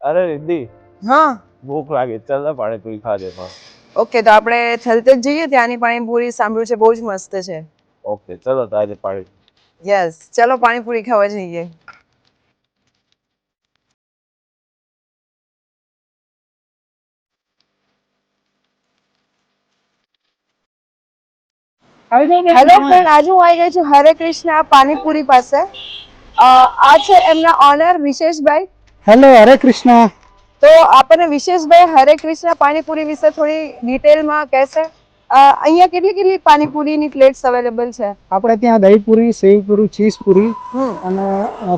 અરે રિદ્ધિ, હા ભૂખ લાગી, ચાલ ને પાણીપુરી ખાજે. ઓકે, તો આપણે થલતેજ જઈએ, ત્યાંની પાણીપુરી સાંભળ્યું છે બહુ જ મસ્ત છે. ઓકે, ચલો તાજે પાણી. યસ, ચલો પાણીપુરી ખાવા જઈએ. હેલો ફ્રેન્ડ, આજે હું આવી ગઈ છું હરે કૃષ્ણ પાણીપુરી પાસે. આ છે એમના ઓનર વિશેષભાઈ. હેલો, હરે કૃષ્ણ. તો આપણને વિશેષભાઈ હરે કૃષ્ણ પાણીપુરી વિશે થોડી ડિટેલમાં કહેશે. અહીંયા કેટલી કેટલી પાણીપુરીની પ્લેટ્સ અવેલેબલ છે? આપણે ત્યાં દહીપુરી, સેવપુરી, ચીઝપુરી અને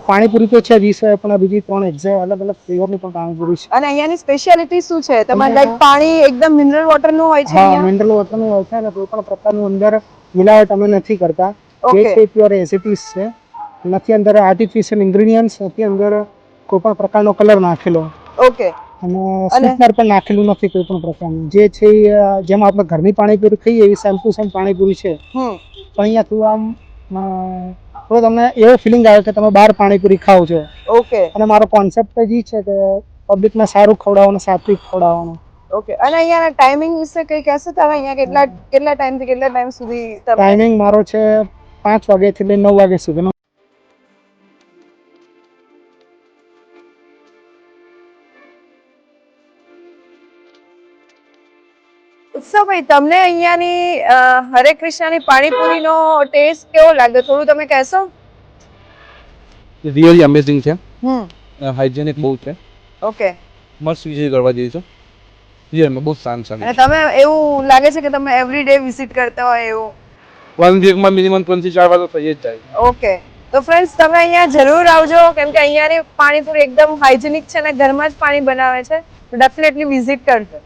પાણીપુરી તો છે 20, પણ બીજી 3 એક્ઝેક્ટ અલગ અલગ ફ્લેવરની પણ પાણીપુરી છે. અને અહીંયાની સ્પેશિયાલિટી શું છે? તમારે લાઈક પાણી એકદમ મિનરલ વોટરનું હોય છે? હા, મિનરલ વોટરનું હોય છે અને કોઈ પણ પ્રકારનું અંદર મિલાવટ અમે નથી કરતા. Okay. જે છે પ્યોર એસિટીસ છે. નથી અંદર આર્ટિફિશિયલ ઇન્ગ્રેડિયન્ટ્સ, નથી અંદર કોઈ પણ પ્રકારનો કલર નાખેલો. ઓકે. અને સ્વીટનર પણ નાખેલું નથી કોઈ પણ પ્રકારનું. જે છે જેમ આપણે ઘરની પાણીપુરી ખાઈએ એવી સેમ ટુ સેમ પાણીપુરી છે. પણ અહીંયા તું આમ તો તમને એવો ફિલિંગ આવે કે તમે બહાર પાણીપુરી ખાવ છો. ઓકે. અને મારો કોન્સેપ્ટ જ છે કે પબ્લિકને સારું ખવડાવવાનું, સાત્વિક ખવડાવવાનું. ઓકે. અને અહીંયાના ટાઈમિંગ વિશે કંઈ કહેશો તમે? અહીંયા કેટલા ટાઈમથી કેટલા ટાઈમ સુધી? ટાઈમિંગ મારો છે 5 વાગ્યાથી લઈને 9 વાગ્યા સુધીનો. ઉત્સવભાઈ, તમને અહીંયાની હરે કૃષ્ણની પાણીપુરીનો ટેસ્ટ કેવો લાગ્યો? થોડું તમે કહેશો? રિયલી અમેઝિંગ છે. હાઇજેનિક બહુ છે. ઓકે. મસ્ત વિઝિટ કરવા જેવી છે. રિયલમાં બહુ શાંત છે. અને તમે એવું લાગે છે કે તમે એવરી ડે વિઝિટ કરતા હોય એવું? 1 વીકમાં મિનિમમ 3 થી 4 વાર તો થઈ જ જાય. ઓકે. તો ફ્રેન્ડ્સ, તમે અહીંયા જરૂર આવજો, કેમ કે અહીંયાની પાણીપુરી એકદમ હાઇજેનિક છે અને ઘરમાં જ પાણી બનાવે છે. તો ડેફિનેટલી વિઝિટ કરજો.